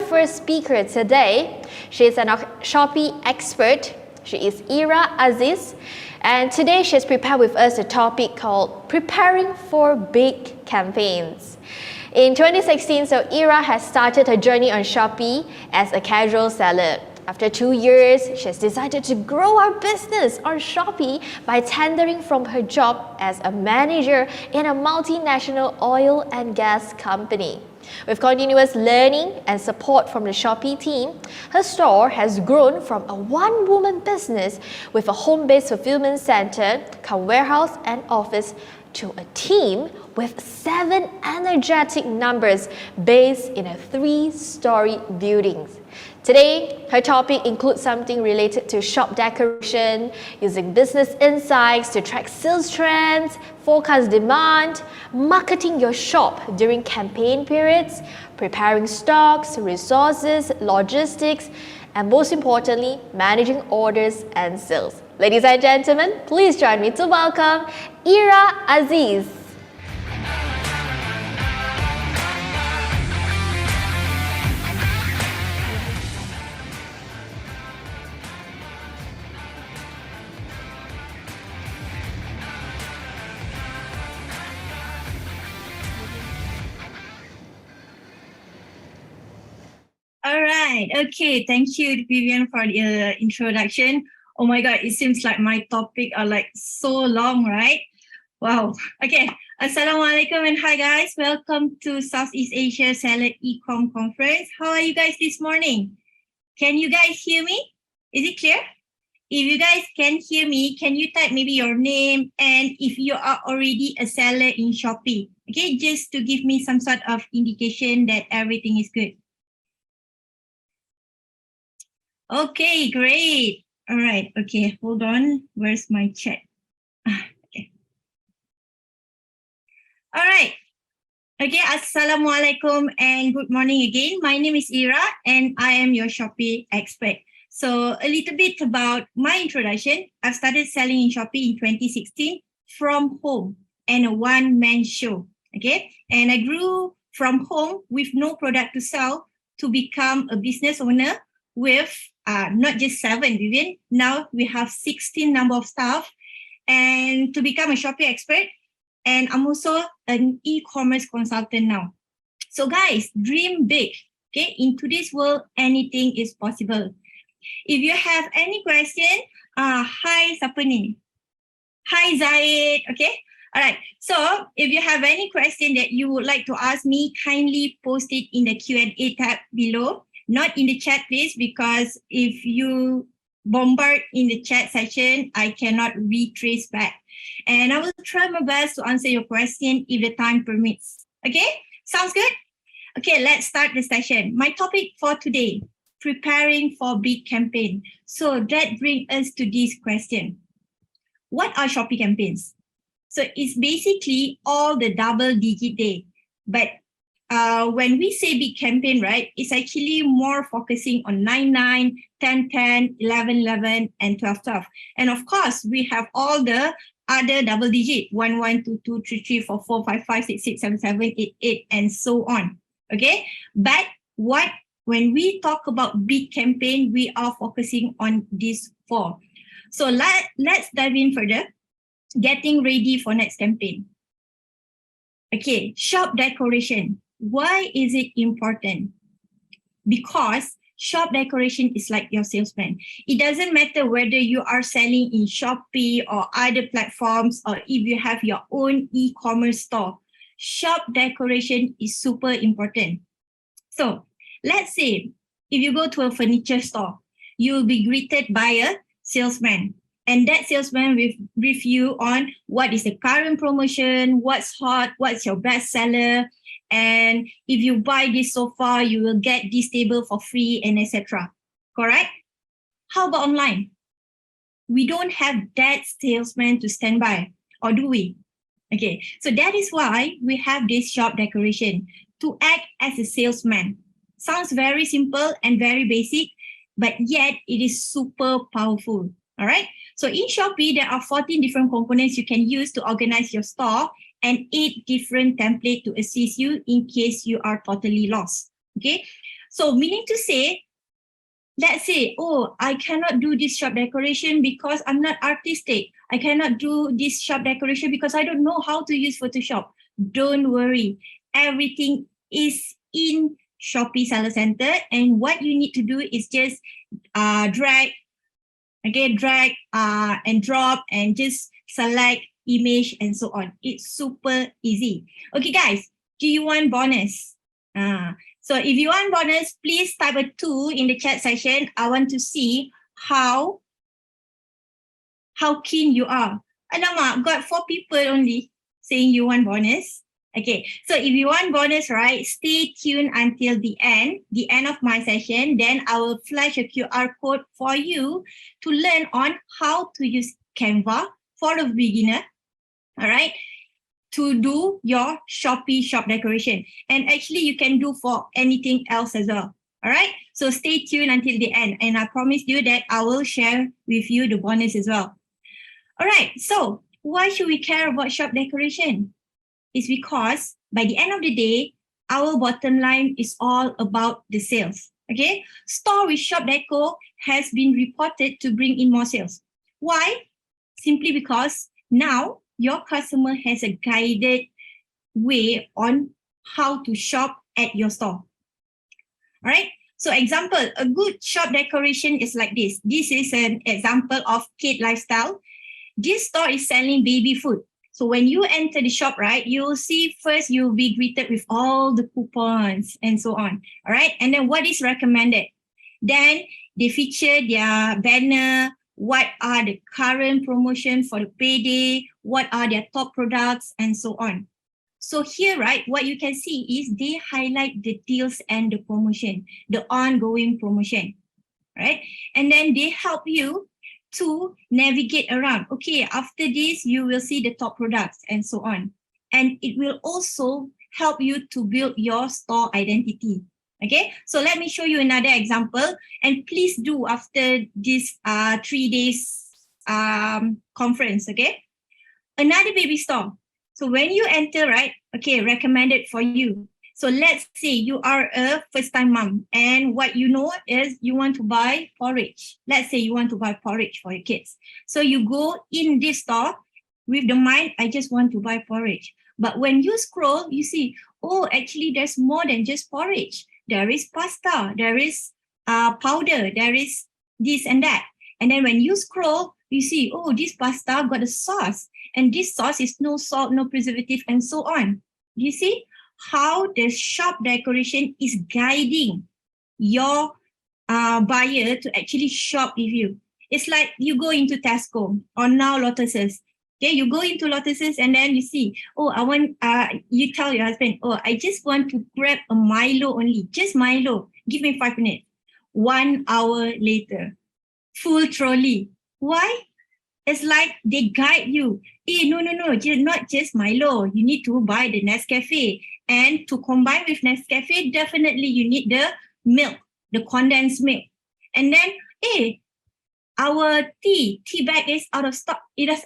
first speaker today. She is an Shopee expert. She is Ira Aziz, and today she has prepared with us a topic called Preparing for Big Campaigns. In 2016, Ira has started her journey on Shopee as a casual seller. After 2 years, she has decided to grow her business on Shopee by tendering from her job as a manager in a multinational oil and gas company. With continuous learning and support from the Shopee team, her store has grown from a one-woman business with a home-based fulfillment center, warehouse and office to a team with 7 energetic numbers based in a 3-story building. Today, her topic includes something related to shop decoration, using business insights to track sales trends, forecast demand, marketing your shop during campaign periods, preparing stocks, resources, logistics, and most importantly, managing orders and sales. Ladies and gentlemen, please join me to welcome Ira Aziz. All right. Okay. Thank you, Vivian, for the introduction. Oh my God, it seems like my topic are like so long, right? Wow. Okay. Assalamualaikum and hi guys. Welcome to Southeast Asia SellerEcom Conference. How are you guys this morning? Can you guys hear me? Is it clear? If you guys can hear me, can you type maybe your name and if you are already a seller in Shopee? Okay, just to give me some sort of indication that everything is good. Okay, great. All right. Okay, hold on. Where's my chat? Okay. All right. Okay, Assalamualaikum and good morning again. My name is Ira and I am your Shopee expert. So a little bit about my introduction. I started selling in Shopee in 2016 from home and a one-man show. Okay, and I grew from home with no product to sell to become a business owner with not just 7, Vivian. Now we have 16 number of staff and to become a Shopee expert. And I'm also an e-commerce consultant now. So guys, dream big. Okay, in today's world, anything is possible. If you have any question, hi, siapa ni? Hi, Zaid. Okay. All right. So if you have any question that you would like to ask me, kindly post it in the Q&A tab below. Not in the chat, please, because if you bombard in the chat section, I cannot retrace back. And I will try my best to answer your question if the time permits. Okay? Sounds good? Okay, let's start the session. My topic for today, preparing for big campaign. So that brings us to this question. What are Shopee campaigns? So it's basically all the double-digit day. But when we say big campaign, right, it's actually more focusing on 9-9, 10-10, 11-11, and 12-12. And of course, we have all the other double digit, 1-1, 2-2, 3-3, 4-4, 5-5, 6-6, 7-7, 8-8, and so on. Okay, but when we talk about big campaign, we are focusing on these 4. So let's dive in further. Getting ready for next campaign. Okay, shop decoration. Why is it important? Because shop decoration is like your salesman. It doesn't matter whether you are selling in Shopee or other platforms or if you have your own e-commerce store. Shop decoration is super important. So let's say if you go to a furniture store, you will be greeted by a salesman. And that salesman will brief you on what is the current promotion, what's hot, what's your best seller, and if you buy this sofa, you will get this table for free, and etc. Correct? How about online? We don't have that salesman to stand by, or do we? Okay, so that is why we have this shop decoration to act as a salesman. Sounds very simple and very basic, but yet it is super powerful. All right. So in Shopee, there are 14 different components you can use to organize your store and 8 different templates to assist you in case you are totally lost. Okay. So meaning to say, let's say, oh, I cannot do this shop decoration because I'm not artistic. I cannot do this shop decoration because I don't know how to use Photoshop. Don't worry. Everything is in Shopee Seller Center. And what you need to do is just drag and drop and just select image and so on. It's super easy. Okay, guys, do you want bonus? So if you want bonus, please type a 2 in the chat section. I want to see how keen you are. Alamak, got 4 people only saying you want bonus. Okay, so if you want bonus, right, stay tuned until the end of my session. Then I will flash a QR code for you to learn on how to use Canva for the beginner, all right, to do your Shopee shop decoration. And actually you can do for anything else as well. All right, so stay tuned until the end. And I promise you that I will share with you the bonus as well. All right, so why should we care about shop decoration? It's because by the end of the day, our bottom line is all about the sales. Okay, store with shop deco has been reported to bring in more sales. Why? Simply because now your customer has a guided way on how to shop at your store. All right. So example, a good shop decoration is like this. This is an example of Kate Lifestyle. This store is selling baby food. So when you enter the shop, right, you'll see first you'll be greeted with all the coupons and so on. All right. And then what is recommended? Then they feature their banner. What are the current promotions for the payday? What are their top products and so on. So here, right, what you can see is they highlight the deals and the promotion, the ongoing promotion, right? And then they help you to navigate around. Okay, after this, you will see the top products and so on. And it will also help you to build your store identity. Okay, so let me show you another example. And please do after this 3 days conference, okay? Another baby store. So when you enter, right, okay, recommended for you. So let's say you are a first-time mom and what you know is you want to buy porridge. Let's say you want to buy porridge for your kids. So you go in this store with the mind, I just want to buy porridge. But when you scroll, you see, oh, actually there's more than just porridge. There is pasta, there is powder, there is this and that. And then when you scroll, you see, oh, this pasta got a sauce. And this sauce is no salt, no preservative, and so on. You see how the shop decoration is guiding your buyer to actually shop with you. It's like you go into Tesco or now Lotuses. Okay, you go into Lotuses and then you see, oh, I want, you tell your husband, oh, I just want to grab a Milo only, just Milo. Give me 5 minutes. 1 hour later, full trolley. Why? It's like they guide you. No, not just Milo. You need to buy the Nescafe. And to combine with Nescafe, definitely you need the milk, the condensed milk. And then, our tea bag is out of stock. It is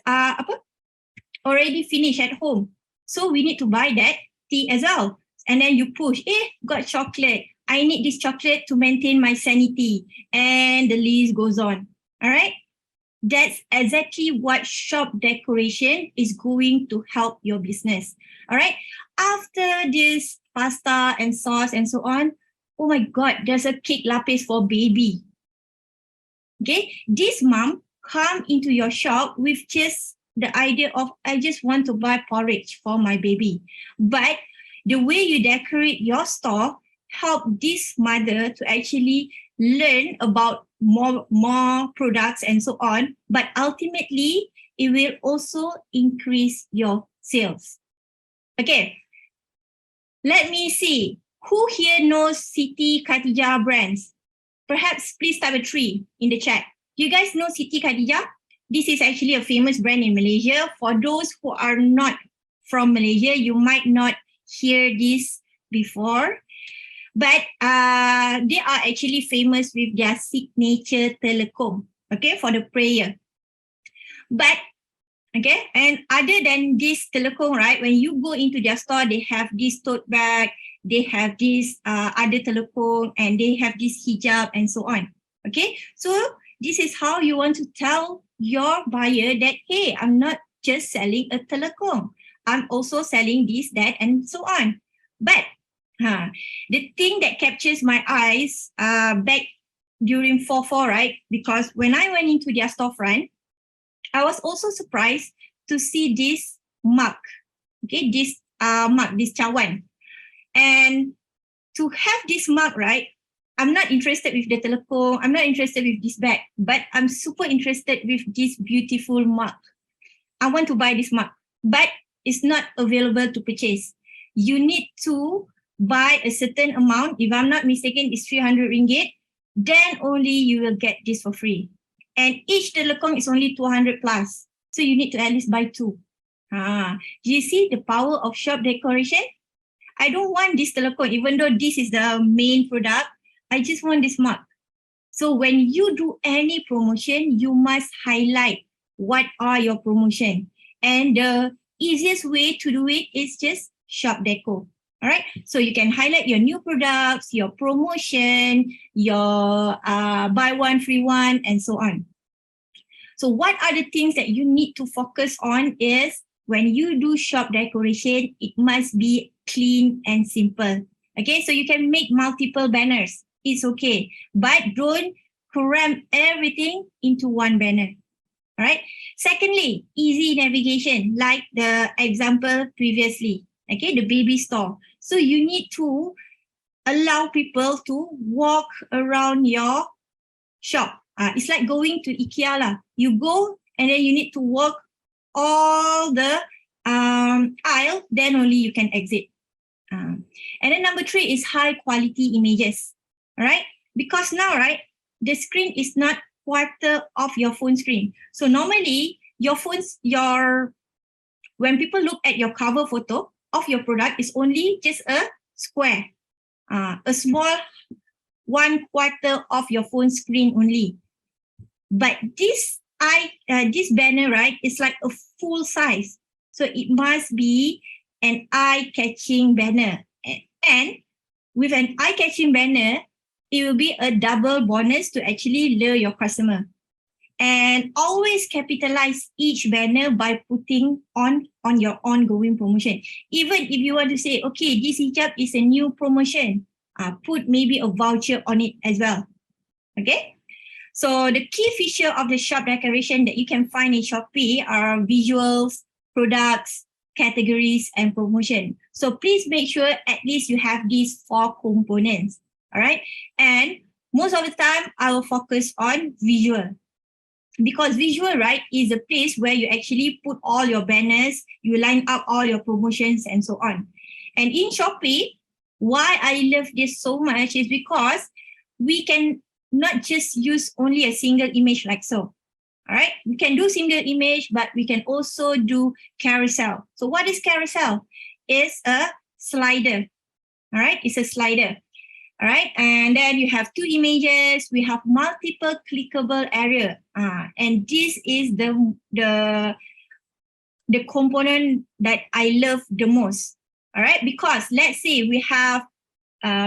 already finished at home. So we need to buy that tea as well. And then you push, got chocolate. I need this chocolate to maintain my sanity. And the list goes on. All right. That's exactly what shop decoration is going to help your business. All right. After this pasta and sauce and so on, oh my God, there's a cake lapis for baby. Okay. This mom come into your shop with just the idea of, I just want to buy porridge for my baby. But the way you decorate your store help this mother to actually learn about more products and so on, but ultimately it will also increase your sales. Okay, let me see who here knows Siti Khadijah brands. Perhaps please type a 3 in the chat. Do you guys know Siti Khadijah? This is actually a famous brand in Malaysia. For those who are not from Malaysia, you might not hear this before. But they are actually famous with their signature telecom, okay, for the prayer. But Okay, and other than this telekong, right, when you go into their store, they have this tote bag, they have this other telekong, and they have this hijab and so on. Okay, so this is how you want to tell your buyer that, hey, I'm not just selling a telekong, I'm also selling this, that, and so on. But the thing that captures my eyes back during 4/4, right, because when I went into their storefront, I was also surprised to see this mark, okay, this mark, this cawan. And to have this mark, right, I'm not interested with the telekong, I'm not interested with this bag, but I'm super interested with this beautiful mark. I want to buy this mark, but it's not available to purchase. You need to buy a certain amount. If I'm not mistaken, it's 300 ringgit. Then only you will get this for free. And each telekong is only 200 plus. So you need to at least buy 2. Do you see the power of shop decoration? I don't want this telekong, even though this is the main product. I just want this mark. So when you do any promotion, you must highlight what are your promotion. And the easiest way to do it is just shop deco. All right, so you can highlight your new products, your promotion, your buy one, free one, and so on. So what are the things that you need to focus on is when you do shop decoration, it must be clean and simple. Okay, so you can make multiple banners. It's okay, but don't cram everything into one banner. All right. Secondly, easy navigation, like the example previously. Okay, the baby store. So you need to allow people to walk around your shop. It's like going to IKEA lah. You go and then you need to walk all the aisle, then only you can exit. And then number 3 is high quality images. All right, because now, right, the screen is not quarter of your phone screen. So normally your phones, when people look at your cover photo of your product, is only just a square, a small 1/4 of your phone screen only. But this banner, right, is like a full size. So it must be an eye-catching banner. And with an eye-catching banner, it will be a double bonus to actually lure your customer. And always capitalize each banner by putting on your ongoing promotion. Even if you want to say, okay, this hijab is a new promotion, put maybe a voucher on it as well. Okay. So the key feature of the shop decoration that you can find in Shopee are visuals, products, categories, and promotion. So please make sure at least you have these 4 components. All right. And most of the time, I will focus on visual. Because visual, right, is a place where you actually put all your banners, you line up all your promotions and so on. And in Shopee, why I love this so much is because we can not just use only a single image like so. All right, we can do single image, but we can also do carousel. So what is carousel? It's a slider. All right, it's a slider. All right, and then you have 2 images. We have multiple clickable area, and this is the component that I love the most. All right, because let's say we have,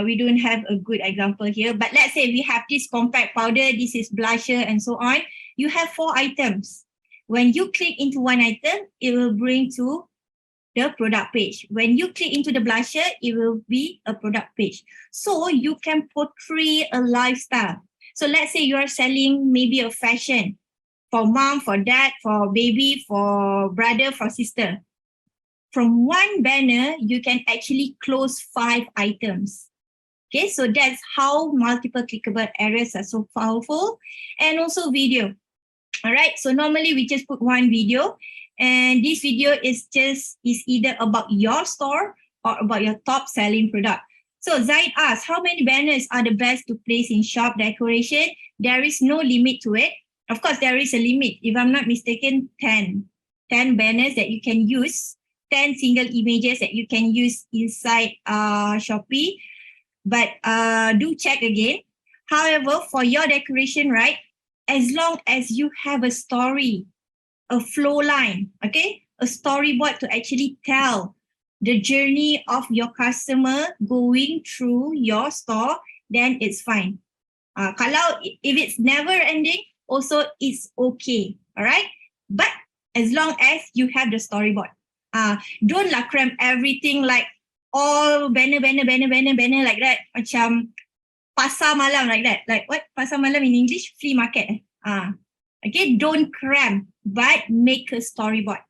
we don't have a good example here, but let's say we have this compact powder, this is blusher, and so on. You have 4 items. When you click into one item, it will bring to the product page. When you click into the blusher, it will be a product page. So you can portray a lifestyle. So let's say you are selling maybe a fashion for mom, for dad, for baby, for brother, for sister. From one banner, you can actually close 5 items. Okay, so that's how multiple clickable areas are so powerful. And also video. All right, so normally we just put one video. And this video is either about your store or about your top selling product. So Zaid asked, how many banners are the best to place in shop decoration? There is no limit to it. Of course, there is a limit. If I'm not mistaken, 10 banners that you can use, 10 single images that you can use inside Shopee. But do check again. However, for your decoration, right, as long as you have a story, a flow line, okay? A storyboard to actually tell the journey of your customer going through your store, then it's fine. Kalau if it's never ending, also it's okay, all right? But as long as you have the storyboard. Don't lah cram everything like all banner like that. Macam pasar malam like that. Like what? Pasar malam in English? Flea market. Okay, don't cram, but make a storyboard.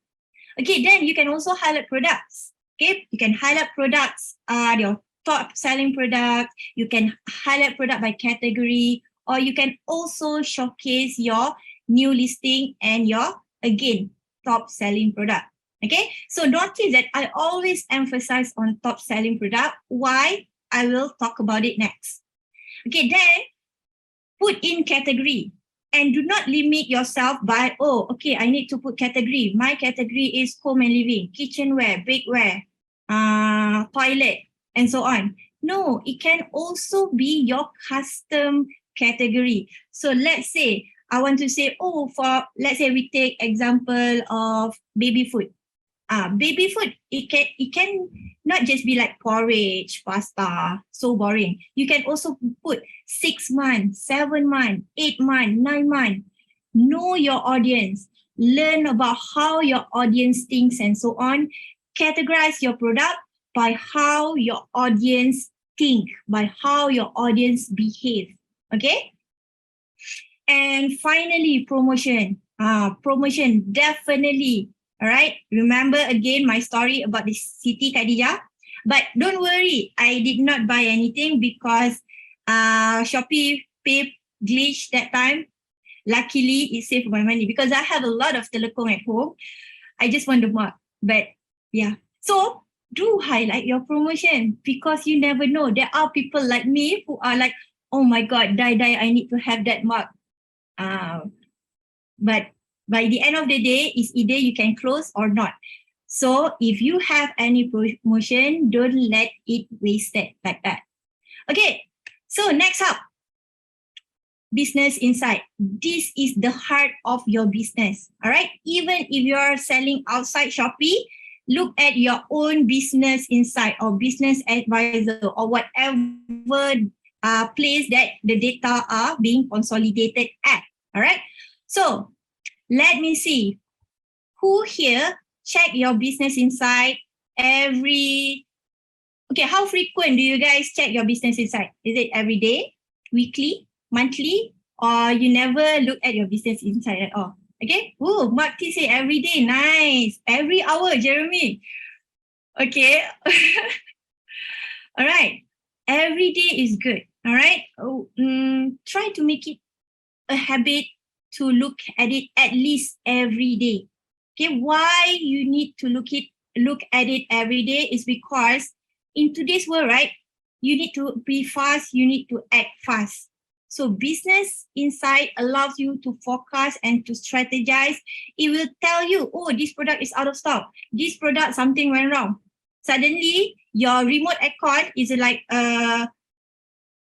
Okay, then you can also highlight products. Okay, you can highlight products, your top selling product. You can highlight product by category, or you can also showcase your new listing and your, again, top selling product. Okay, so notice that I always emphasize on top selling product. Why? I will talk about it next. Okay, then put in category. And do not limit yourself by, oh, okay, I need to put category. My category is home and living, kitchenware, bakeware, toilet, and so on. No, it can also be your custom category. So let's say, I want to say, oh, let's say we take example of baby food. Baby food, it can not just be like porridge, pasta, so boring. You can also put 6 months, 7 months, 8 months, 9 months. Know your audience. Learn about how your audience thinks and so on. Categorize your product by how your audience think, by how your audience behave. Okay? And finally, promotion. Promotion, definitely. All right. Remember again my story about the Siti Khadijah. But don't worry, I did not buy anything because Shopee Pay glitched that time. Luckily, it saved my money because I have a lot of telecom at home. I just want the mark. But yeah. So do highlight your promotion because you never know. There are people like me who are like, oh my God, die, I need to have that mark. But by the end of the day, it's either you can close or not. So if you have any promotion, don't let it wasted like that. Okay, so next up, business insight. This is the heart of your business. All right, even if you are selling outside Shopee, look at your own business insight or business advisor or whatever place that the data are being consolidated at. All right, so let me see. Who here check your business insight every... Okay, how frequent do you guys check your business insight? Is it every day, weekly, monthly, or you never look at your business insight at all? Okay. Oh, Mark T say every day. Nice. Every hour, Jeremy. Okay. All right. Every day is good. All right. Try to make it a habit to look at it at least every day. Okay. Why you need to look at it every day is because in today's world, right, you need to be fast, you need to act fast. So business insight allows you to forecast and to strategize. It will tell you, oh, this product is out of stock. This product, something went wrong. Suddenly, your remote aircon is like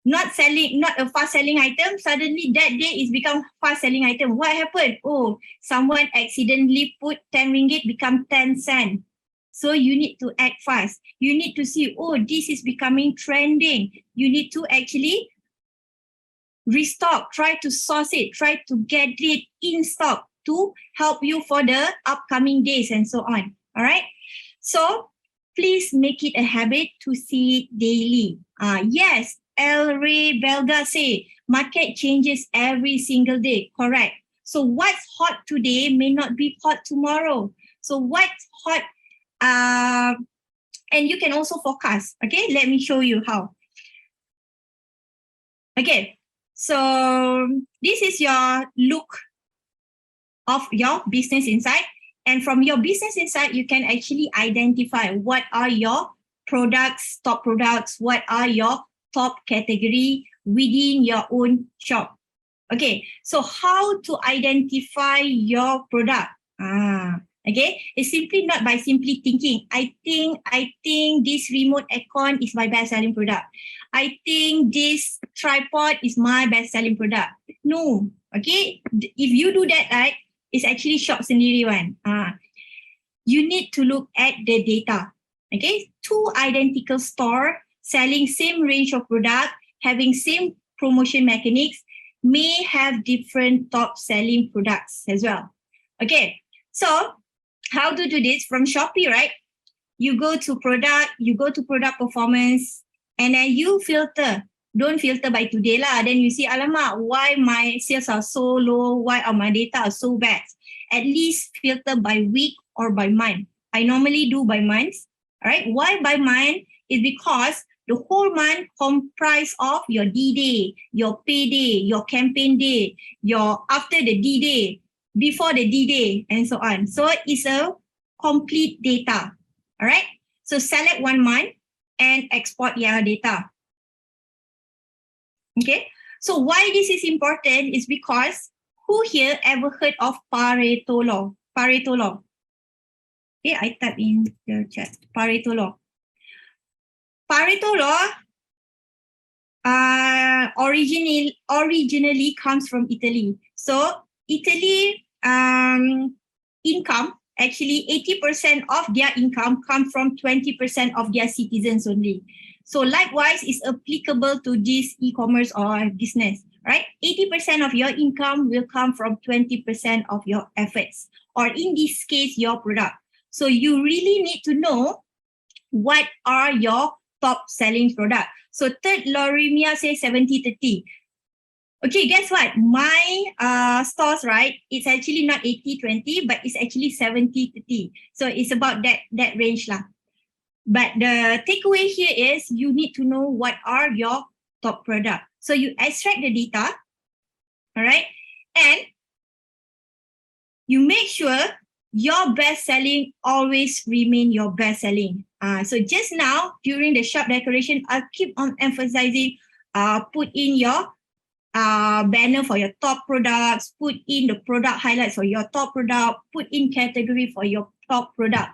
not a fast selling item. Suddenly, that day is become fast selling item. What happened? Oh, someone accidentally put 10 ringgit become 10 cents. So you need to act fast. You need to see, oh, this is becoming trending. You need to actually restock, try to source it, try to get it in stock to help you for the upcoming days and so on. All right. So please make it a habit to see it daily. Yes, El Ray Belga say market changes every single day. Correct. So what's hot today may not be hot tomorrow. So what's hot, and you can also forecast. Okay, let me show you how. Okay. So this is your look of your business insight. And from your business insight, you can actually identify what are your products, top products, what are your top category within your own shop. Okay, so how to identify your product? Okay, it's simply not by simply thinking, I think this remote aircon is my best selling product. I think this tripod is my best selling product. No, okay. If you do that, right, It's actually shop sendiri one. You need to look at the data. Okay, two identical store selling same range of product, having same promotion mechanics, may have different top selling products as well. Okay, so how to do this from Shopee, right? You go to product performance, and then you filter. Don't filter by today lah. Then you see, alamak, why my sales are so low? Why are my data are so bad? At least filter by week or by month. I normally do by months. All right. Why by month? Is because the whole month comprise of your D-Day, your payday, your campaign day, your after the D-Day, before the D-Day, and so on. So it's a complete data. All right. So select 1 month and export your data. Okay. So why this is important is because who here ever heard of Pareto law? Pareto law. Okay, I type in the chat. Pareto law. Pareto law originally comes from Italy. So Italy income, actually 80% of their income come from 20% of their citizens only. So likewise, it's applicable to this e-commerce or business, right? 80% of your income will come from 20% of your efforts, or in this case, your product. So you really need to know what are your top selling products. So third Lorimia says 70-30. Okay, guess what? My stores, right? It's actually not 80-20, but it's actually 70-30. So it's about that range lah. But the takeaway here is you need to know what are your top products. So you extract the data, all right? And you make sure your best selling always remain your best selling. So just now during the shop decoration, I'll keep on emphasizing, put in your banner for your top products, put in the product highlights for your top product, put in category for your top product.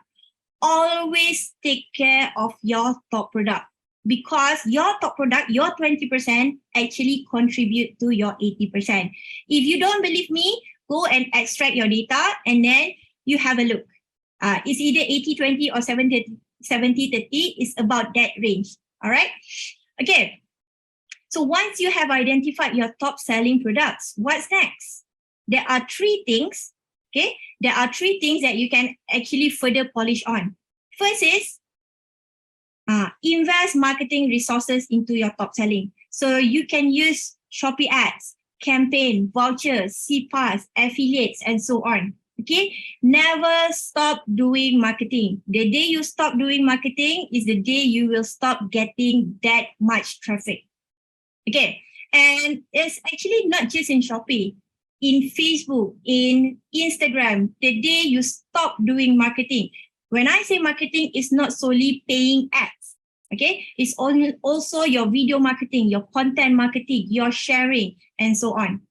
Always take care of your top product, because your top product, your 20% actually contribute to your 80%. If you don't believe me, go and extract your data and then you have a look. It's either 80-20 or 70-30. It's about that range. All right. Okay. So once you have identified your top selling products, what's next? There are 3 things. Okay. There are 3 things that you can actually further polish on. First is invest marketing resources into your top selling. So you can use Shopee ads, campaign, vouchers, CPAS, affiliates, and so on. Okay. Never stop doing marketing. The day you stop doing marketing is the day you will stop getting that much traffic. Okay. And it's actually not just in Shopee. In Facebook, in Instagram, the day you stop doing marketing. When I say marketing, it's not solely paying ads. Okay, it's also your video marketing, your content marketing, your sharing, and so on.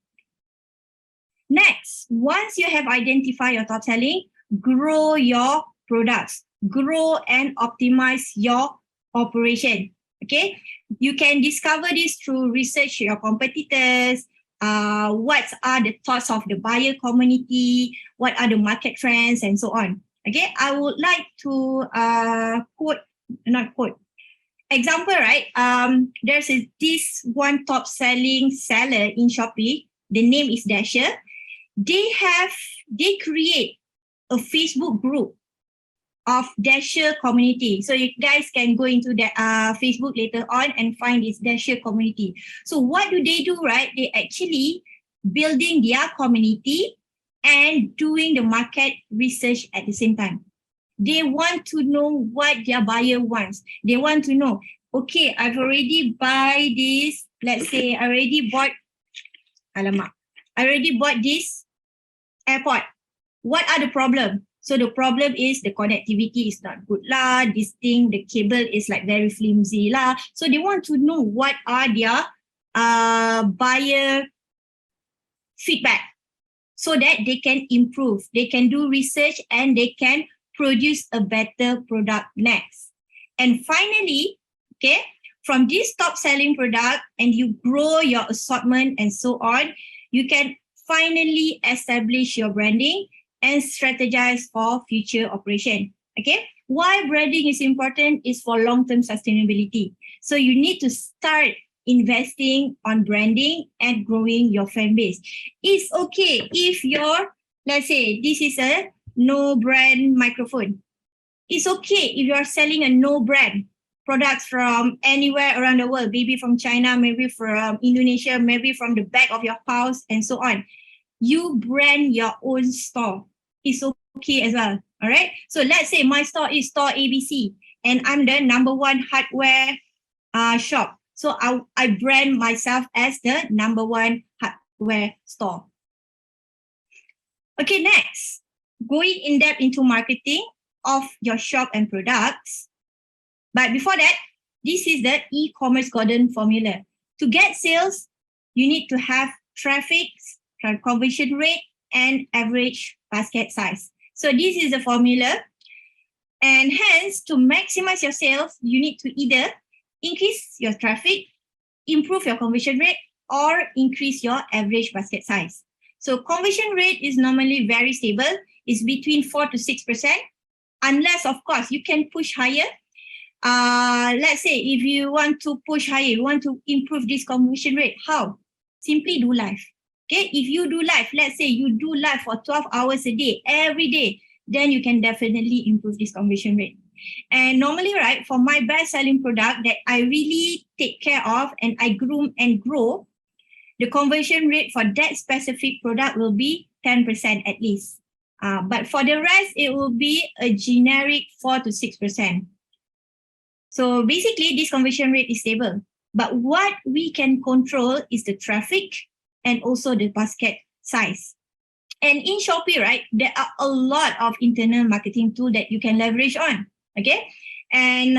Next, once you have identified your top selling, grow your products, grow and optimize your operation. Okay, you can discover this through research your competitors. What are the thoughts of the buyer community? What are the market trends, and so on. Okay, I would like to example, right? There's this one top selling seller in Shopee. The name is Dasher. They create a Facebook group of Dasher community. So you guys can go into the Facebook later on and find this Dasher community. So what do, right? They actually building their community and doing the market research at the same time. They want to know what their buyer wants. They want to know, okay, I've already buy this. Let's say I already bought this airport. What are the problems? So the problem is the connectivity is not good lah. This thing, the cable is like very flimsy lah. So they want to know what are their buyer feedback, so that they can improve, they can do research, and they can produce a better product next. And finally, okay, from this top selling product and you grow your assortment and so on, you can finally establish your branding and strategize for future operation. Okay, why branding is important is for long-term sustainability. So you need to start investing on branding and growing your fan base. It's okay if let's say this is a no brand microphone. It's okay if you're selling a no brand products from anywhere around the world, maybe from China, maybe from Indonesia, maybe from the back of your house and so on. You brand your own store. It's okay as well. All right. So let's say my store is store ABC and I'm the #1 hardware shop. So I brand myself as the #1 hardware store. Okay, next, going in depth into marketing of your shop and products. But before that, this is the e-commerce golden formula. To get sales, you need to have traffic, conversion rate, and average basket size. So this is the formula. And hence, to maximize your sales, you need to either increase your traffic, improve your conversion rate, or increase your average basket size. So conversion rate is normally very stable. It's between 4 to 6%, unless, of course, you can push higher. Let's say if you want to push higher, you want to improve this conversion rate, how? Simply do live. Okay, if you do live, let's say you do live for 12 hours a day, every day, then you can definitely improve this conversion rate. And normally, right, for my best-selling product that I really take care of and I groom and grow, the conversion rate for that specific product will be 10% at least. But for the rest, it will be a generic 4 to 6%. So basically, this conversion rate is stable. But what we can control is the traffic and also the basket size. And in Shopee, right, there are a lot of internal marketing tools that you can leverage on. Okay. And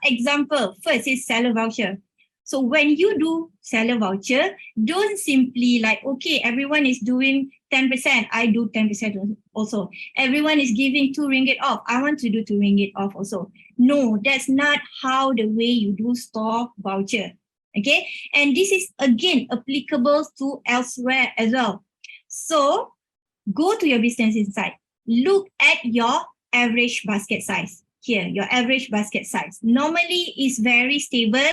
example, first is seller voucher. So when you do seller voucher, don't simply like, okay, everyone is doing 10%, I do 10% also. Everyone is giving 2 ringgit off, I want to do 2 ringgit off also. No, that's not how the way you do store voucher. Okay, and this is again applicable to elsewhere as well. So go to your business insight, look at your average basket size. Here, your average basket size normally is very stable,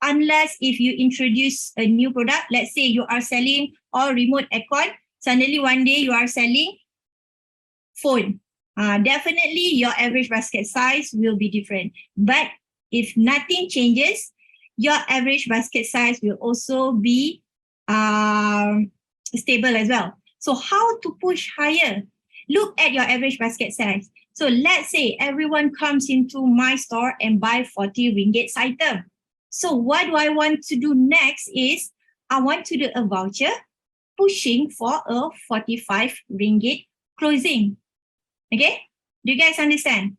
unless if you introduce a new product. Let's say you are selling all remote aircon, suddenly one day you are selling phone. Definitely your average basket size will be different. But if nothing changes, your average basket size will also be stable as well. So how to push higher? Look at your average basket size. So let's say everyone comes into my store and buy 40 ringgit item. So what do I want to do next is I want to do a voucher pushing for a 45 ringgit closing. Okay, do you guys understand?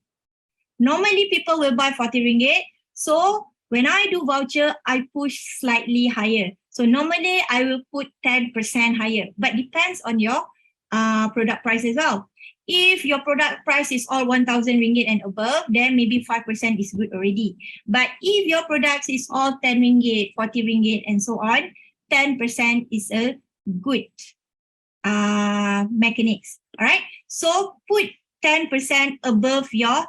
Normally people will buy 40 ringgit. So when I do voucher, I push slightly higher. So normally I will put 10% higher, but depends on your product price as well. If your product price is all 1,000 ringgit and above, then maybe 5% is good already. But if your product is all 10 ringgit, 40 ringgit, and so on, 10% is a good mechanics. All right. So put 10% above your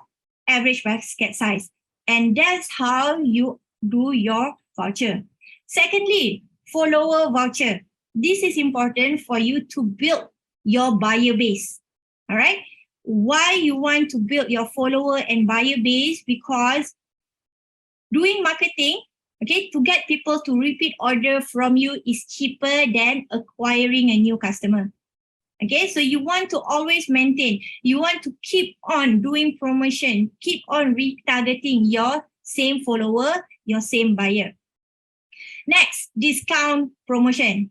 average basket size. And that's how you do your voucher. Secondly, follower voucher. This is important for you to build your buyer base. All right. Why you want to build your follower and buyer base? Because doing marketing, okay, to get people to repeat order from you is cheaper than acquiring a new customer. Okay, so you want to always maintain, you want to keep on doing promotion, keep on retargeting your same follower, your same buyer. Next, discount promotion.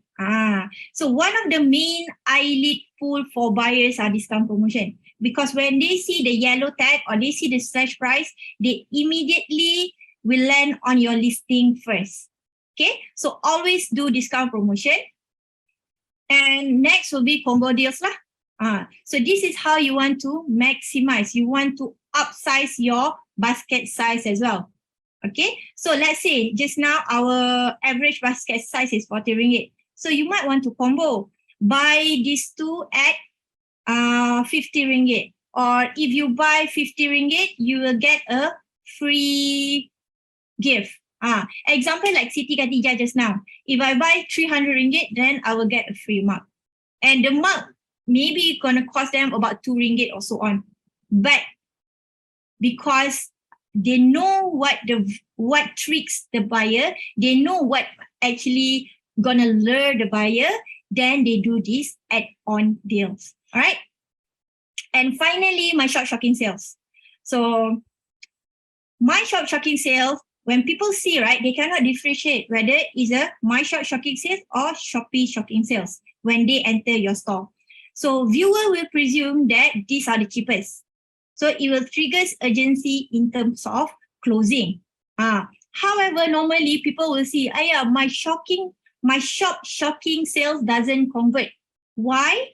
So one of the main eyelid pull for buyers are discount promotion, because when they see the yellow tag or they see the slash price, they immediately will land on your listing first. Okay, so always do discount promotion. And next will be combo deals lah. So this is how you want to maximize. You want to upsize your basket size as well. Okay, so let's say just now our average basket size is 40 ringgit. So you might want to combo. buy these two at 50 ringgit. Or if you buy 50 ringgit, you will get a free gift. Example like Siti Khadijah just now. If I buy 300 ringgit, then I will get a free mug. And the mug maybe gonna cost them about 2 ringgit or so on. But because they know what tricks the buyer, they know what actually gonna lure the buyer, then they do this add-on deals. All right. And finally, my shop shocking sales. So my shop shocking sales, when people see, right, they cannot differentiate whether it's a my shop shocking sales or Shopee shocking sales when they enter your store. So viewer will presume that these are the cheapest. So it will trigger urgency in terms of closing. However, normally people will see, my shop shocking sales doesn't convert. Why?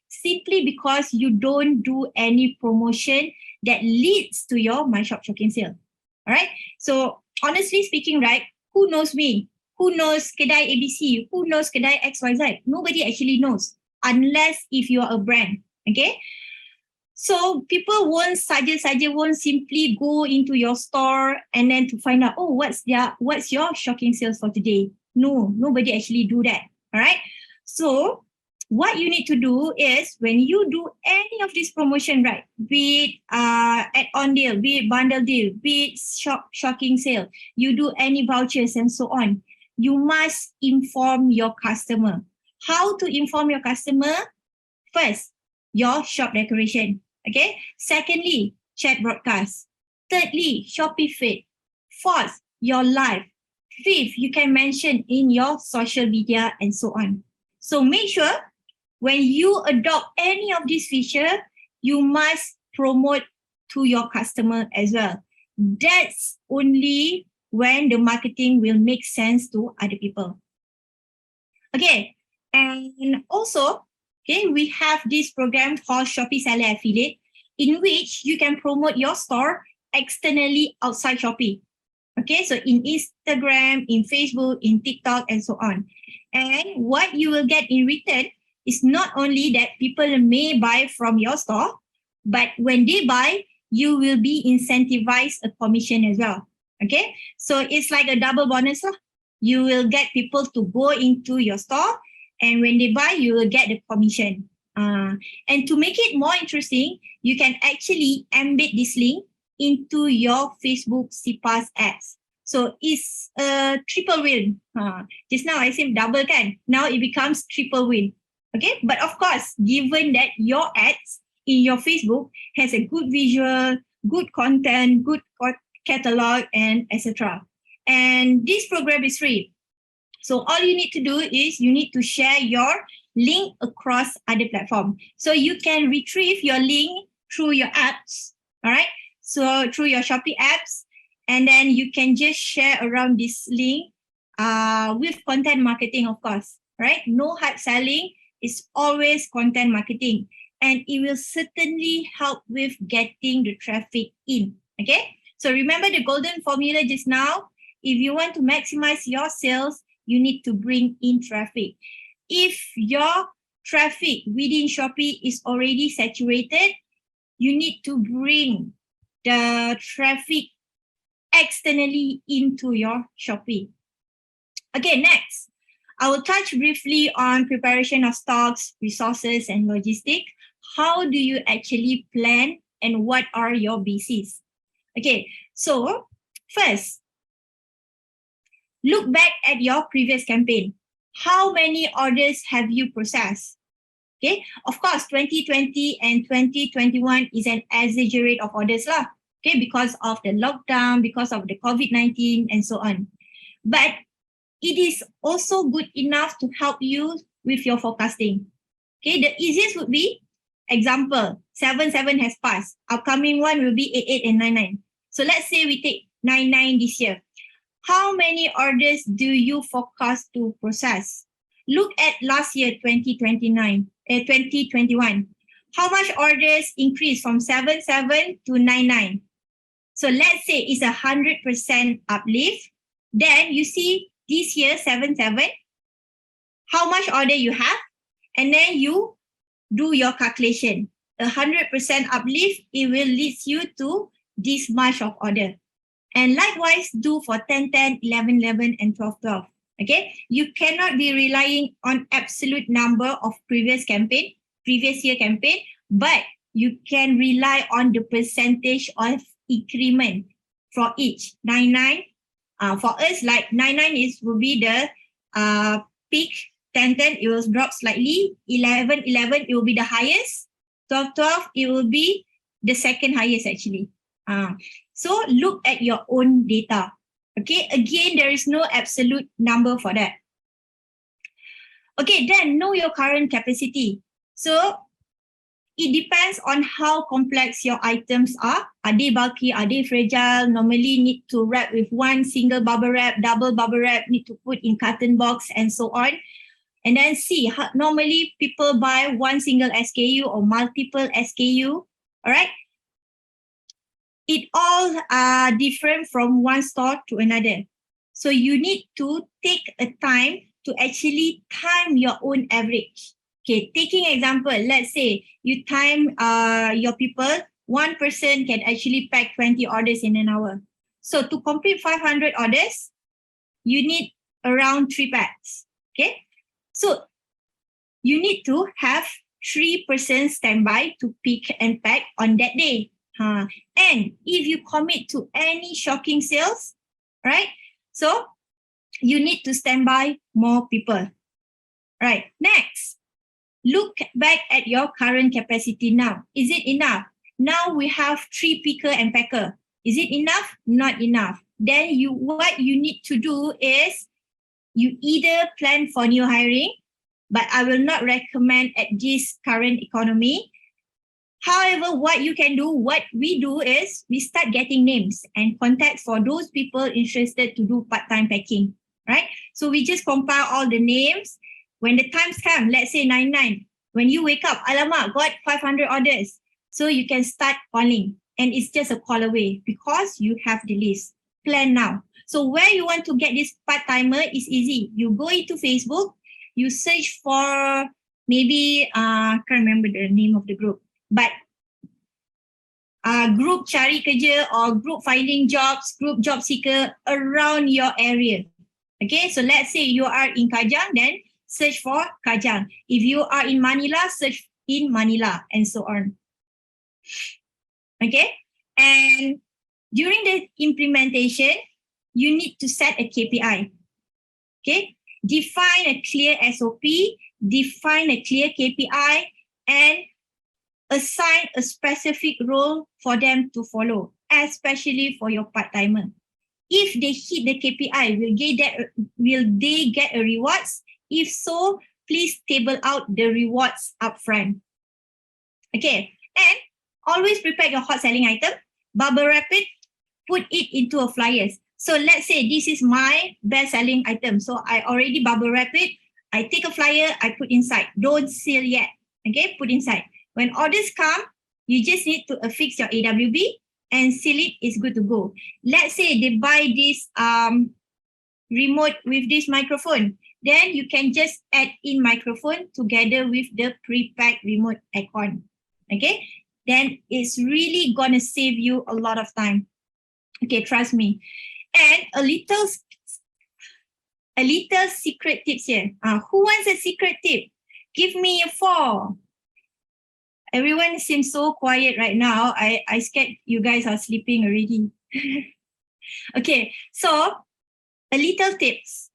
Simply because you don't do any promotion that leads to your my shop shocking sale. All right. So honestly speaking, right, who knows me? Who knows Kedai ABC? Who knows Kedai XYZ? Nobody actually knows unless if you are a brand. Okay. So people won't simply go into your store and then to find out, what's your shocking sales for today? No, nobody actually do that. All right. So what you need to do is when you do any of this promotion, right, be it add-on deal, be it bundle deal, be it shocking sale, you do any vouchers and so on, you must inform your customer. How to inform your customer? First, your shop decoration. Okay. Secondly, chat broadcast. Thirdly, Shopee feed. Fourth, your live. Fifth, you can mention in your social media and so on. So make sure when you adopt any of these features, you must promote to your customer as well. That's only when the marketing will make sense to other people. Okay, and also, okay, we have this program called Shopee Seller Affiliate, in which you can promote your store externally outside Shopee. Okay, so in Instagram, in Facebook, in TikTok, and so on. And what you will get in return is not only that people may buy from your store, but when they buy, you will be incentivized a commission as well. Okay, so it's like a double bonus. You will get people to go into your store, and when they buy, you will get the commission. And to make it more interesting, you can actually embed this link into your Facebook CPAS ads. So it's a triple win. Just now I said double can. Now it becomes triple win. Okay, but of course, given that your ads in your Facebook has a good visual, good content, good catalog, and etc. And this program is free. So all you need to do is you need to share your link across other platforms. So you can retrieve your link through your apps. All right. So through your Shopee apps, and then you can just share around this link with content marketing, of course. Right. No hype selling. It's always content marketing, and it will certainly help with getting the traffic in. Okay. So remember the golden formula just now. If you want to maximize your sales, you need to bring in traffic. If your traffic within Shopee is already saturated, you need to bring the traffic externally into your Shopee. Okay, next, I will touch briefly on preparation of stocks, resources, and logistics. How do you actually plan and what are your BCs? Okay, so first, look back at your previous campaign. How many orders have you processed? Okay, of course, 2020 and 2021 is an exaggerate of orders lah. Okay, because of the lockdown, because of the COVID-19 and so on. But it is also good enough to help you with your forecasting. Okay, the easiest would be, example, 7/7 has passed. Upcoming one will be 8/8 and 9/9. So let's say we take 9/9 this year. How many orders do you forecast to process? Look at last year, 2021. How much orders increased from 7/7 to 9/9? So let's say it's 100% uplift. Then you see this year, 7/7, how much order you have? and then you do your calculation. 100% uplift, it will lead you to this much of order. And likewise, do for 10, 10, 11, 11, and 12, 12. Okay, you cannot be relying on absolute number of previous year campaign, but you can rely on the percentage of increment for each. 99, for us, like 99 will be the peak. 10, 10, it will drop slightly. 11, 11, it will be the highest. 12, 12, it will be the second highest actually. So look at your own data. Okay, again, there is no absolute number for that. Okay, then know your current capacity. So it depends on how complex your items are. Are they bulky? Are they fragile? Normally need to wrap with one single bubble wrap, double bubble wrap, need to put in carton box and so on. And then see, normally people buy one single SKU or multiple SKU, all right? It all are different from one store to another. So you need to take a time to actually time your own average. Okay, taking example, let's say you time your people, one person can actually pack 20 orders in an hour. So to complete 500 orders, you need around 3 packs, okay? So you need to have 3 persons standby to pick and pack on that day. And if you commit to any shocking sales, right? So you need to stand by more people. Right, next, look back at your current capacity now. Is it enough? Now we have 3 picker and packer. Is it enough? Not enough. Then what you need to do is you either plan for new hiring, but I will not recommend at this current economy. However, what you can do, what we do is we start getting names and contacts for those people interested to do part-time packing, right? So we just compile all the names. When the times come, let's say 99, when you wake up, alamak, got 500 orders. So you can start calling and it's just a call away because you have the list. Plan now. So where you want to get this part-timer is easy. You go into Facebook, you search for maybe, can't remember the name of the group, but group cari kerja or group finding jobs, group job seeker around your area. Okay, so let's say you are in Kajang, then search for Kajang. If you are in Manila, search in Manila and so on. Okay, and during the implementation, you need to set a KPI. Okay, define a clear SOP, define a clear KPI, and assign a specific role for them to follow, especially for your part-timer. If they hit the KPI, will they get a rewards? If so, please table out the rewards upfront. Okay, and always prepare your hot selling item, bubble wrap it, put it into a flyers. So let's say this is my best selling item. So I already bubble wrap it. I take a flyer, I put inside. Don't seal yet. Okay, put inside. When orders come, you just need to affix your AWB and seal it, is good to go. Let's say they buy this remote with this microphone. Then you can just add in microphone together with the pre-packed remote icon. Okay, then it's really gonna save you a lot of time. Okay, trust me. And a little secret tips here. Who wants a secret tip? Give me a 4. Everyone seems so quiet right now. I scared you guys are sleeping already. Okay, so a little tips.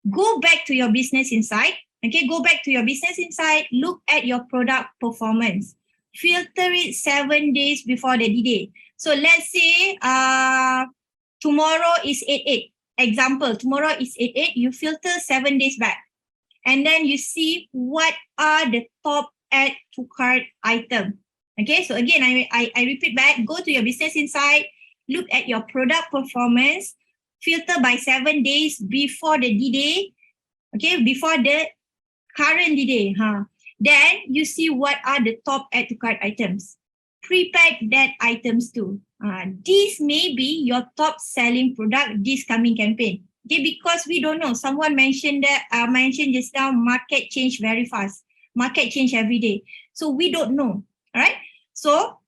Go back to your business insight. Okay, go back to your business insight. Look at your product performance. Filter it 7 days before the D-Day. So let's say tomorrow is 8/8. Example, tomorrow is 8/8. You filter 7 days back. And then you see what are the top add to cart item. Okay, so again, I repeat back, go to your business insight, look at your product performance, filter by 7 days before the D-Day, okay, before the current D-Day. Then you see what are the top add to cart items. Pre-pack that items too. This may be your top selling product this coming campaign. Okay, because we don't know. Someone mentioned that mentioned just now, market change very fast. Market change every day. So we don't know, all right? So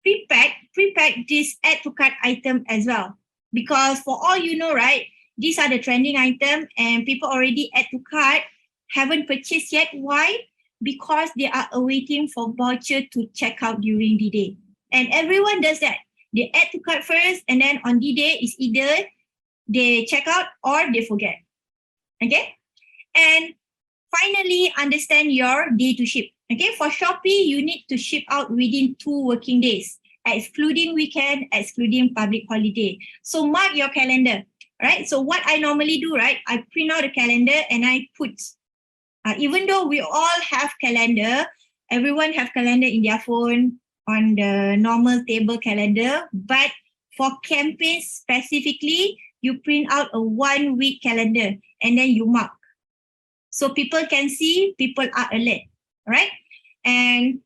pre-pack this add to cart item as well. Because for all you know, right, these are the trending item and people already add to cart, haven't purchased yet. Why? Because they are awaiting for voucher to check out during the day. And everyone does that. They add to cart first, and then on the day, it's either they check out or they forget. Okay? And finally, understand your day to ship. Okay, for Shopee, you need to ship out within 2 working days, excluding weekend, excluding public holiday. So mark your calendar, right? So what I normally do, right, I print out a calendar and I put, even though we all have calendar, everyone have calendar in their phone, on the normal table calendar, but for campaigns specifically, you print out a 1 week calendar and then you mark. So people can see, people are alert, right? And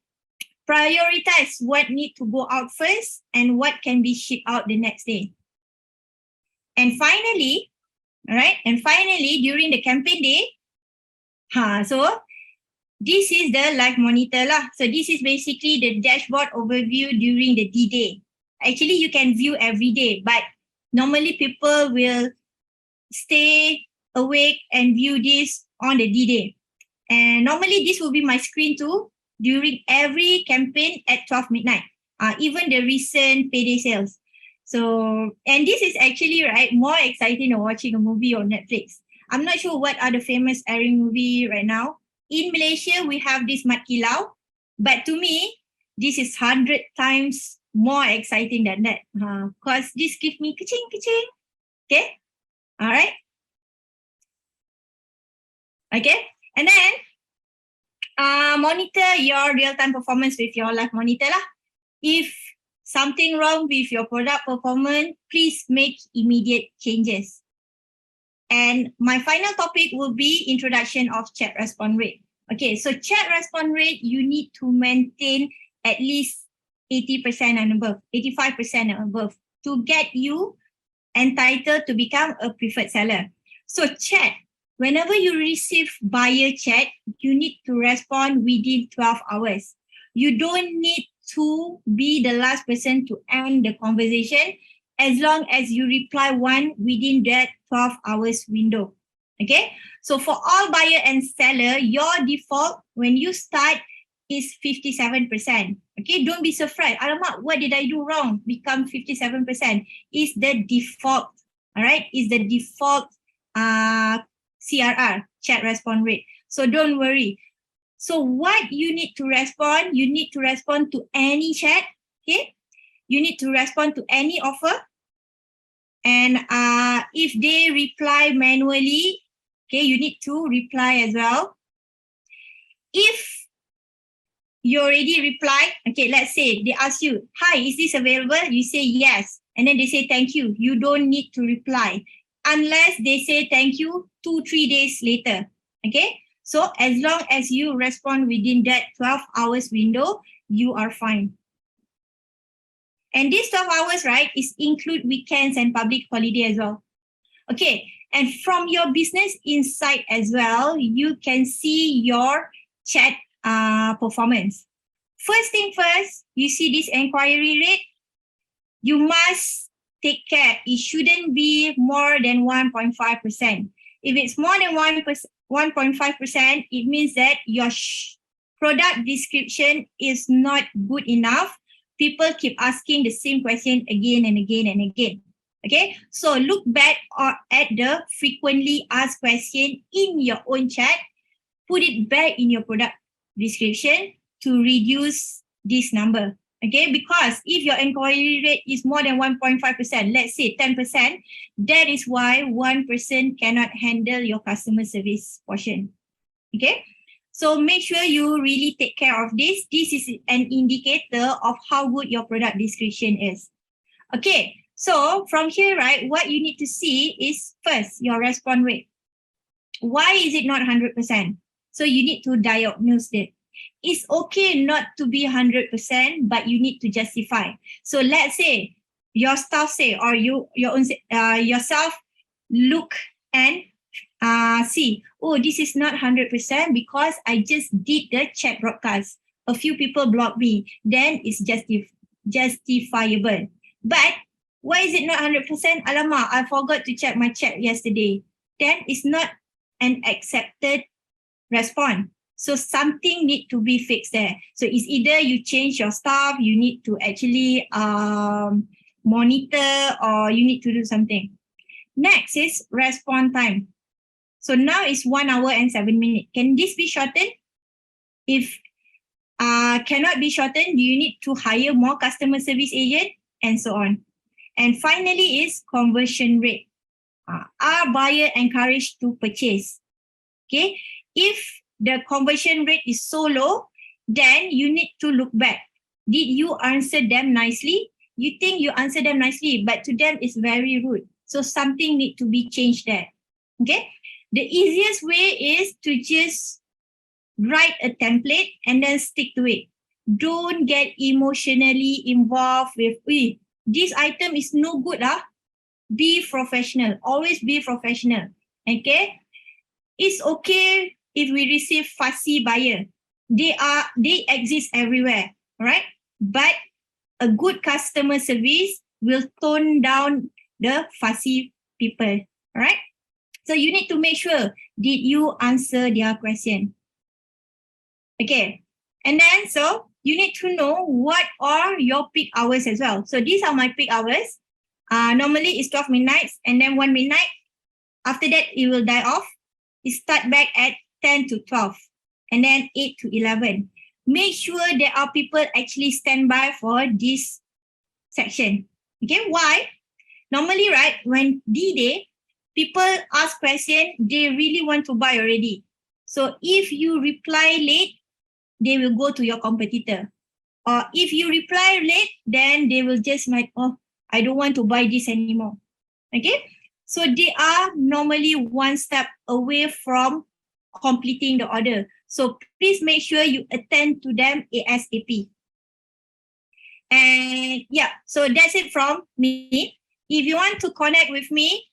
prioritize what need to go out first and what can be shipped out the next day. And finally, all right, and finally, during the campaign day, so this is the live monitor lah. So this is basically the dashboard overview during the D-Day. Actually, you can view every day, but normally people will stay awake and view this on the D-Day. And normally this will be my screen too during every campaign at 12 midnight, even the recent payday sales. So, and this is actually, right, more exciting than watching a movie on Netflix. I'm not sure what are the famous airing movie right now. In Malaysia, we have this Mat Kilau, but to me, this is 100 times more exciting than that. Because this gives me ka-ching, okay? All right? Okay, and then monitor your real-time performance with your live monitor lah. If something wrong with your product performance, please make immediate changes. And my final topic will be introduction of chat response rate. Okay, so chat response rate, you need to maintain at least 80% and above, 85% and above to get you entitled to become a preferred seller. So chat, whenever you receive buyer chat, you need to respond within 12 hours. You don't need to be the last person to end the conversation as long as you reply one within that 12 hours window. Okay, so for all buyer and seller, your default when you start is 57%. Okay, don't be surprised. Alamak, what did I do wrong? Become 57% is the default. All right, is the default CRR, chat response rate. So don't worry. So what you need to respond, you need to respond to any chat. Okay, you need to respond to any offer. And if they reply manually, okay, you need to reply as well. If you already replied, okay, let's say they ask you, hi, is this available? You say yes. And then they say thank you. You don't need to reply unless they say thank you 2-3 days later. Okay, so as long as you respond within that 12 hours window, you are fine. And these 12 hours, right, is include weekends and public holiday as well. Okay, and from your business insight as well, you can see your chat performance. First thing first, you see this inquiry rate, you must take care. It shouldn't be more than 1.5%. If it's more than 1.5%, it means that your product description is not good enough. People keep asking the same question again and again and again. Okay, so look back at the frequently asked question in your own chat, put it back in your product description to reduce this number. Okay, because if your inquiry rate is more than 1.5%, let's say 10%, that is why one person cannot handle your customer service portion. Okay, so make sure you really take care of this. This is an indicator of how good your product description is. Okay, so from here, right, what you need to see is first your response rate. Why is it not 100%? So you need to diagnose it. It's okay not to be 100%, but you need to justify. So let's say your staff say, or you yourself look and see, oh, this is not 100% because I just did the chat broadcast. A few people blocked me. Then it's justifiable. But why is it not 100%? Alamak, I forgot to check my chat yesterday. Then it's not an accepted response. So something need to be fixed there. So it's either you change your stuff, you need to actually monitor, or you need to do something. Next is response time. So now it's 1 hour and 7 minutes. Can this be shortened? If cannot be shortened, you need to hire more customer service agent and so on. And finally is conversion rate. Are buyer encouraged to purchase? Okay, if the conversion rate is so low, then you need to look back. Did you answer them nicely? You think you answer them nicely, but to them it's very rude. So something need to be changed there. Okay, the easiest way is to just write a template and then stick to it. Don't get emotionally involved with, this item is no good. Be professional. Always be professional. Okay. It's okay if we receive fussy buyer. They exist everywhere. Right? But a good customer service will tone down the fussy people. Right? So you need to make sure, did you answer their question? Okay. And then so you need to know what are your peak hours as well. So these are my peak hours. Normally it's 12 midnight and then 1 midnight. After that, it will die off. It start back at 10 to 12 and then 8 to 11. Make sure there are people actually stand by for this section. Okay, why? Normally, right, when D-Day, people ask question, they really want to buy already. So if you reply late, they will go to your competitor. Or if you reply late, then they will just like, oh, I don't want to buy this anymore. Okay? So they are normally one step away from completing the order. So please make sure you attend to them ASAP. And yeah, so that's it from me. If you want to connect with me,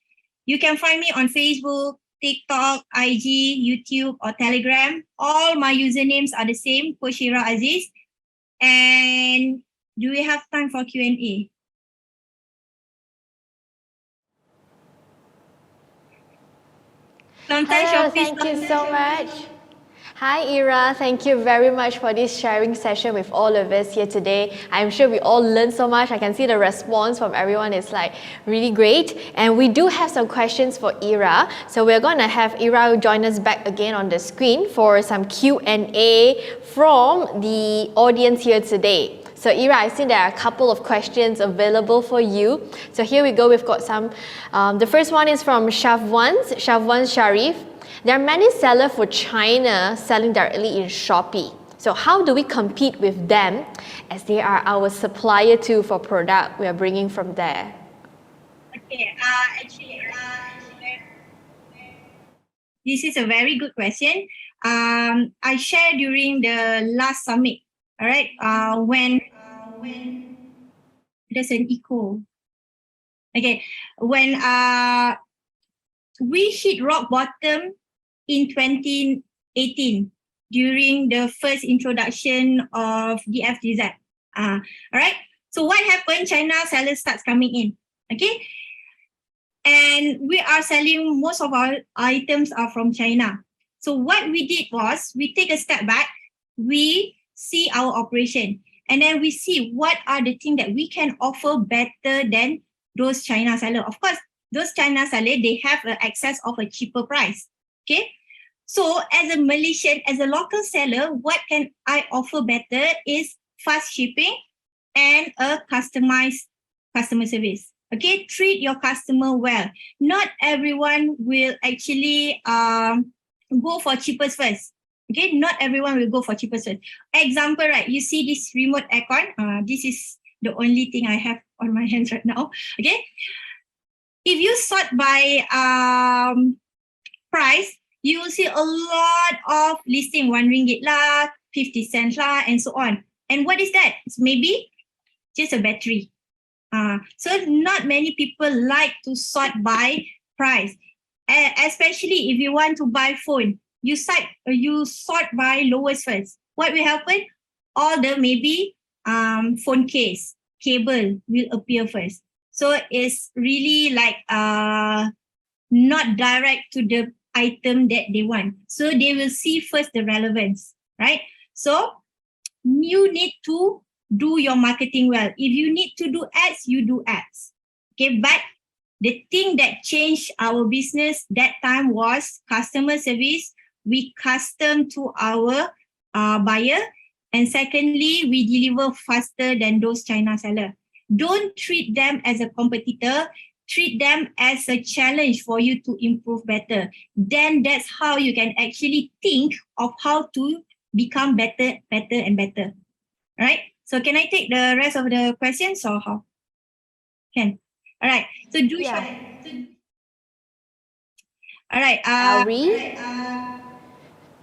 you can find me on Facebook, TikTok, IG, YouTube, or Telegram. All my usernames are the same, Coach Ira Aziz. And do we have time for Q&A? Hello, thank you so much. Hi Ira, thank you very much for this sharing session with all of us here today. I'm sure we all learned so much. I can see the response from everyone is like really great. And we do have some questions for Ira. So we're going to have Ira join us back again on the screen for some Q&A from the audience here today. So Ira, I see there are a couple of questions available for you. So here we go, we've got some. The first one is from Shavwan Sharif. There are many sellers for China selling directly in Shopee. So how do we compete with them as they are our supplier too for product we are bringing from there? Okay, this is a very good question. I shared during the last summit, all right, when there's an echo. Okay, when we hit rock bottom in 2018 during the first introduction of DFGZ. All right. So what happened? China sellers starts coming in. Okay. And we are selling, most of our items are from China. So what we did was we take a step back, we see our operation, and then we see what are the things that we can offer better than those China sellers. Of course, those China sellers, they have access of a cheaper price. Okay. So as a Malaysian, as a local seller, what can I offer better is fast shipping and a customized customer service. Okay, treat your customer well. Not everyone will actually go for cheapest first. Okay, not everyone will go for cheapest first. Example, right? You see this remote aircon. This is the only thing I have on my hands right now. Okay, if you sort by price, you will see a lot of listing, RM1 lah, 50 cents lah, and so on. And what is that? It's maybe just a battery. So not many people like to sort by price. Especially if you want to buy phone, you sort by lowest first. What will happen? All the maybe phone case, cable will appear first. So it's really like not direct to the item that they want. So they will see first the relevance, right? So you need to do your marketing well. If you need to do ads, you do ads. Okay, but the thing that changed our business that time was customer service. We custom to our buyer. And secondly, we deliver faster than those China seller. Don't treat them as a competitor. Treat them as a challenge for you to improve better. Then that's how you can actually think of how to become better and better. Right? So can I take the rest of the questions or how? Can. All right. So do Yeah. All right.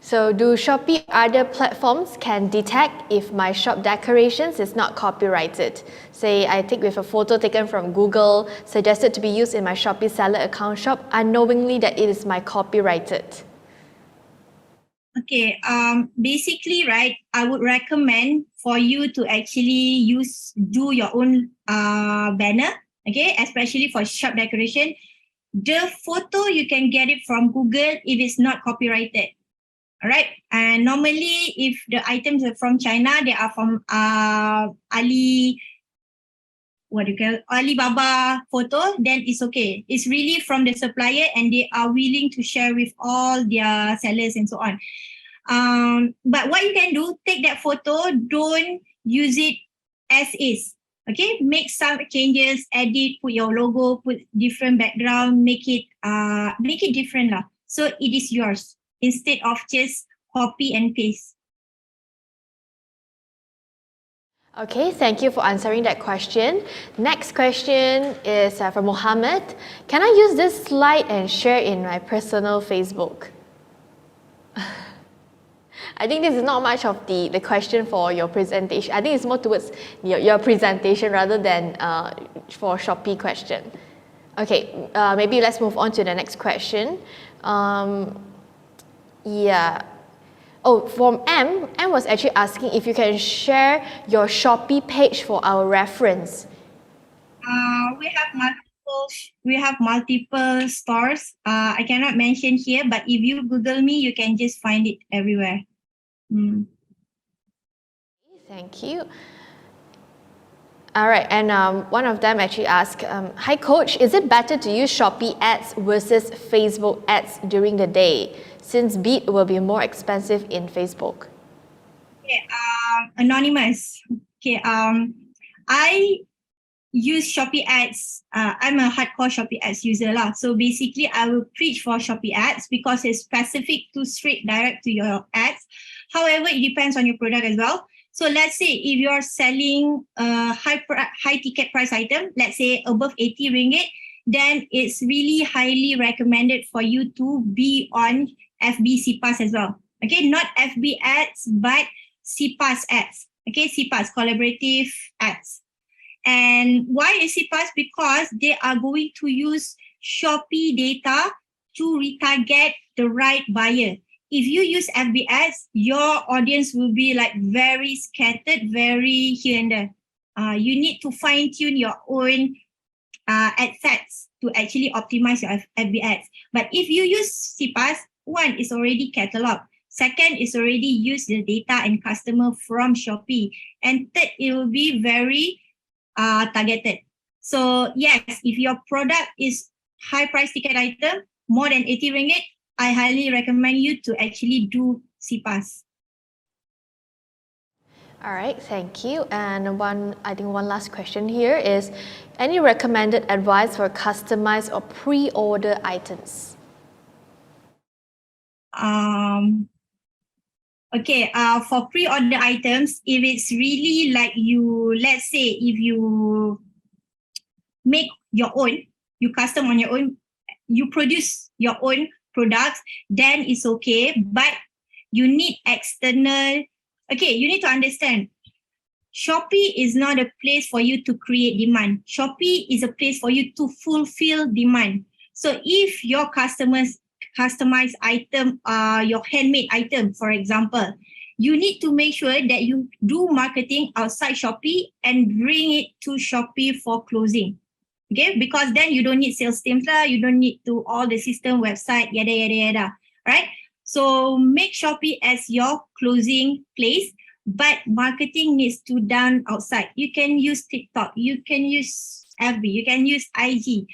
So do Shopee or other platforms can detect if my shop decorations is not copyrighted? Say I take with a photo taken from Google, suggested to be used in my Shopee seller account shop, unknowingly that it is my copyrighted. Okay, basically, right, I would recommend for you to actually do your own banner, okay, especially for shop decoration. The photo, you can get it from Google if it's not copyrighted. All right, and normally if the items are from China, they are from Alibaba photo, then it's okay. It's really from the supplier and they are willing to share with all their sellers and so on. But what you can do, take that photo, don't use it as is. Okay, make some changes, edit, put your logo, put different background, make it different lah. So it is yours instead of just copy and paste. Okay, thank you for answering that question. Next question is from Mohammed. Can I use this slide and share in my personal Facebook? I think this is not much of the question for your presentation. I think it's more towards your presentation rather than for Shopee question. Okay, maybe let's move on to the next question. Yeah. Oh, from M was actually asking if you can share your Shopee page for our reference. We have multiple stores. I cannot mention here, but if you Google me, you can just find it everywhere. Thank you. All right, and one of them actually asked, hi coach, is it better to use Shopee ads versus Facebook ads during the day, since bid will be more expensive in Facebook? Okay, anonymous. Okay, I use Shopee ads. I'm a hardcore Shopee ads user lah. So basically, I will preach for Shopee ads because it's specific to straight direct to your ads. However, it depends on your product as well. So let's say if you're selling a high ticket price item, let's say above 80 ringgit, then it's really highly recommended for you to be on FB CPAS as well. Okay, not FB ads, but CPAS ads. Okay, CPAS, collaborative ads. And why is CPAS? Because they are going to use Shopee data to retarget the right buyer. If you use FB ads, your audience will be like very scattered, very here and there. You need to fine tune your own ad sets to actually optimize your FB ads. But if you use CPAS, one is already cataloged. Second is already used the data and customer from Shopee. And third, it will be very targeted. So yes, if your product is high price ticket item, more than 80 ringgit, I highly recommend you to actually do CPAS. All right, thank you. And I think one last question here is, any recommended advice for customized or pre-order items? Okay, for pre-order items, if it's really like let's say if you make your own, you custom on your own, you produce your own products, then it's okay. But you need external, you need to understand, Shopee is not a place for you to create demand. Shopee is a place for you to fulfill demand. So if your customers customize item, your handmade item, for example, you need to make sure that you do marketing outside Shopee and bring it to Shopee for closing. Okay, because then you don't need sales teams lah, you don't need to all the system, website, yada yada yada, right? So make Shopee as your closing place, but marketing needs to done outside. You can use TikTok, you can use FB, you can use IG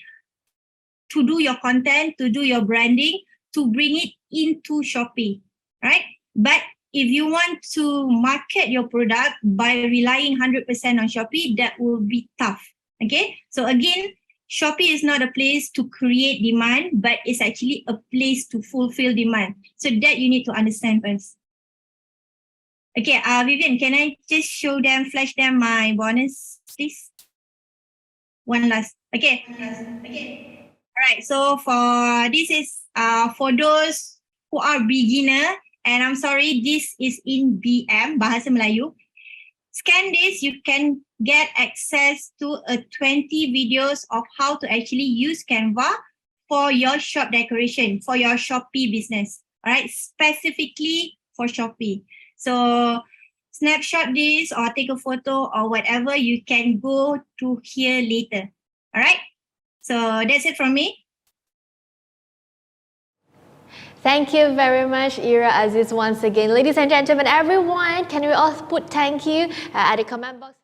to do your content, to do your branding, to bring it into Shopee, right? But if you want to market your product by relying 100% on Shopee, that will be tough. Okay, so again, Shopee is not a place to create demand, but it's actually a place to fulfill demand. So that you need to understand first. Okay, Vivian, can I just show them, flash them my bonus, please? One last. Okay. Okay. All right. So for this is for those who are beginner, and I'm sorry, this is in BM, Bahasa Melayu. Scan this, you can get access to 20 videos of how to actually use Canva for your shop decoration, for your Shopee business, all right, specifically for Shopee. So snapshot this or take a photo or whatever, you can go to here later, all right? So that's it from me. Thank you very much, Ira Aziz, once again. Ladies and gentlemen, everyone, can we all put thank you at the comment box?